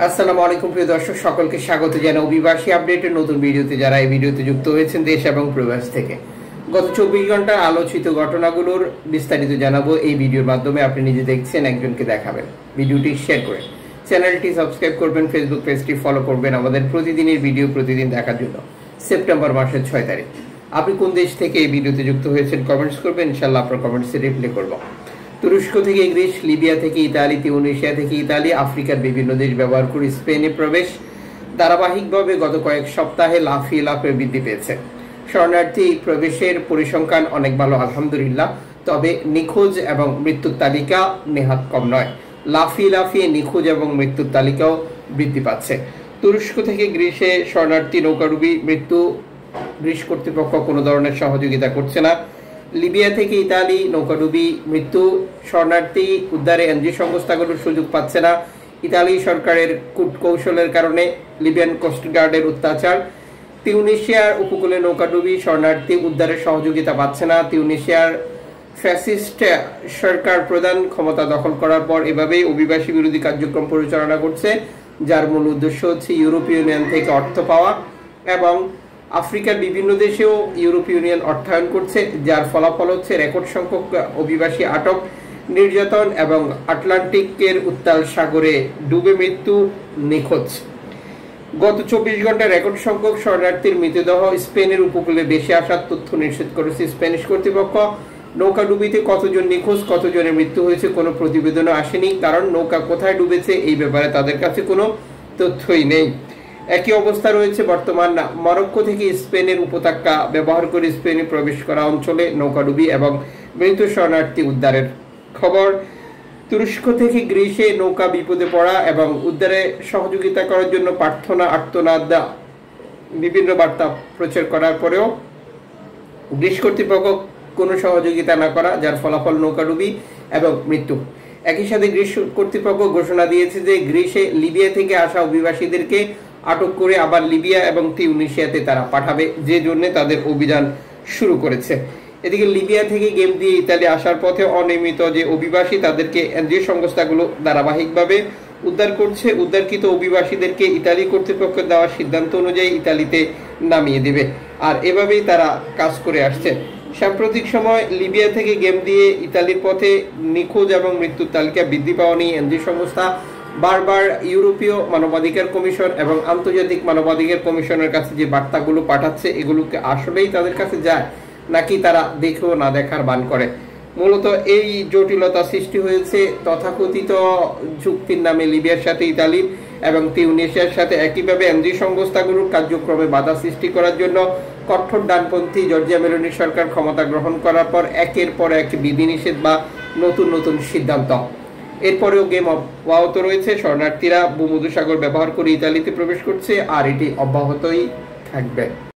আসসালামু আলাইকুম প্রিয় দর্শক, সকলকে স্বাগত জানাই অভিবাসী আপডেটের নতুন ভিডিওতে। যারা এই ভিডিওতে যুক্ত হয়েছেন দেশ এবং প্রবাস থেকে, গত 24 ঘন্টার আলোচিত ঘটনাগুলোর বিস্তারিত জানাবো এই ভিডিওর মাধ্যমে। আপনি নিজে দেখছেন, একজনকে দেখাবেন। ভিডিওটি শেয়ার করে চ্যানেলটি সাবস্ক্রাইব করবেন, ফেসবুক পেজটি ফলো করবেন আমাদের প্রতিদিনের ভিডিও প্রতিদিন দেখার জন্য। সেপ্টেম্বর মাসের 6 তারিখ আপনি কোন দেশ থেকে এই ভিডিওতে যুক্ত হয়েছেন কমেন্টস করবেন, ইনশাআল্লাহ আপনার কমেন্টসে রিপ্লাই করব। তুরস্ক থেকে গ্রিস, লিবিয়া থেকে ইতালি, তিউনিসিয়া থেকে ইতালি, আফ্রিকার বিভিন্ন দেশ ব্যবহার করে স্পেনে প্রবেশ ধারাবাহিকভাবে গত কয়েক সপ্তাহে লাফিয়ে লাফিয়ে বৃদ্ধি পেয়েছে। শরণার্থী প্রবেশের পরিসংখ্যান অনেক ভালো আলহামদুলিল্লাহ, তবে নিখোঁজ এবং মৃত্যুর তালিকা নেহাত কম নয়। লাফিয়ে লাফিয়ে নিখোঁজ এবং মৃত্যুর তালিকাও বৃদ্ধি পাচ্ছে। তুরস্ক থেকে গ্রিসে শরণার্থী নৌকাডুবি মৃত্যু, গ্রিস কর্তৃপক্ষ কোনো ধরনের সহযোগিতা করছে না। লিবিয়া থেকে ইতালি নৌকাডুবি মৃত্যু, শরণার্থী উদ্ধারে এনজিও সংস্থাগুলোর সুযোগ পাচ্ছে না। ইতালি সরকারের কূটকৌশলের কারণে লিবিয়ান কোস্টগার্ডের অত্যাচার। তিউনিসিয়ার উপকূলে নৌকাডুবি শরণার্থী উদ্ধারের সহযোগিতা পাচ্ছে না। তিউনিসিয়ার ফ্যাসিস্ট সরকার প্রধান ক্ষমতা দখল করার পর এভাবেই অভিবাসী বিরোধী কার্যক্রম পরিচালনা করছে, যার মূল উদ্দেশ্য হচ্ছে ইউরোপীয় ইউনিয়ন থেকে অর্থ পাওয়া এবং আফ্রিকার বিভিন্ন দেশেও ইউরোপীয় ইউনিয়ন অর্থায়ন করছে, যার ফলাফল হচ্ছে রেকর্ড সংখ্যক অভিবাসী আটক, নির্যাতন এবং আটলান্টিকের উত্তাল সাগরে ডুবে মৃত্যু, নিখোঁজ। গত 24 ঘন্টায় রেকর্ড সংখ্যক শরণার্থীর মৃতদেহ স্পেনের উপকূলে ভেসে আসার তথ্য নিশ্চিত করেছে স্প্যানিশ কর্তৃপক্ষ। নৌকাডুবিতে কতজন নিখোঁজ, কতজনের মৃত্যু হয়েছে কোনো প্রতিবেদনও আসেনি, কারণ নৌকা কোথায় ডুবেছে এই ব্যাপারে তাদের কাছে কোনো তথ্যই নেই। একই অবস্থা রয়েছে বর্তমান মরক্কো থেকে স্পেনের উপত্যকা ব্যবহার করে স্পেনে প্রবেশ করা অঞ্চলে নৌকাডুবি এবং মৃত শরণার্থী উদ্ধারের খবর। তুরস্ক থেকে গ্রিসে নৌকা বিপদে পড়া এবং উদ্ধারে সহযোগিতা করার জন্য প্রার্থনা আর্তনাদ বিভিন্ন বার্তা প্রচার করার পরেও গ্রিস কর্তৃপক্ষ কোনো সহযোগিতা না করা, যার ফলাফল নৌকাডুবি এবং মৃত্যু। একই সাথে গ্রিস কর্তৃপক্ষ ঘোষণা দিয়েছে যে গ্রিসে লিবিয়া থেকে আসা অভিবাসীদেরকে আটক করে আবার লিবিয়া এবং তিউনিসিয়াতে তারা পাঠাবে, যে জন্য তাদের অভিযান শুরু করেছে। এদিকে লিবিয়া থেকে গেম দিয়ে ইতালি আসার পথে অনিয়মিত যে অভিবাসী তাদেরকে এনজিও সংস্থাগুলো ধারাবাহিকভাবে উদ্ধার করছে। উদ্ধারকৃত অভিবাসীদেরকে ইতালি কর্তৃপক্ষের দেওয়ার সিদ্ধান্ত অনুযায়ী ইতালিতে নামিয়ে দেবে, আর এভাবেই তারা কাজ করে আসছে। সাম্প্রতিক সময় লিবিয়া থেকে গেম দিয়ে ইতালির পথে নিখোঁজ এবং মৃত্যুর তালিকা বৃদ্ধি পাওয়া নিয়ে এনজিও সংস্থা বারবার ইউরোপীয় মানবাধিকার কমিশন এবং আন্তর্জাতিক মানবাধিকার কমিশনের কাছে যে বার্তাগুলো পাঠাচ্ছে, এগুলোকে আসলেই তাদের কাছে যায় নাকি তারা দেখেও না দেখার ভান করে। মূলত এই জটিলতা সৃষ্টি হয়েছে তথাকথিত চুক্তির নামে লিবিয়ার সাথে ইতালির এবং তিউনিসিয়ার সাথে। একইভাবে এনজিও সংস্থাগুলোর কার্যক্রমে বাধা সৃষ্টি করার জন্য কঠোর ডানপন্থী জর্জিয়া মেলোনির সরকার ক্ষমতা গ্রহণ করার পর একের পর এক বিধিনিষেধ বা নতুন নতুন সিদ্ধান্ত। এরপরেও গেম অব্যাহত রয়েছে। শরণার্থীরা ভূমধ্যসাগর ব্যবহার করে ইতালিতে প্রবেশ করছে, আর এটি অব্যাহতই থাকবে।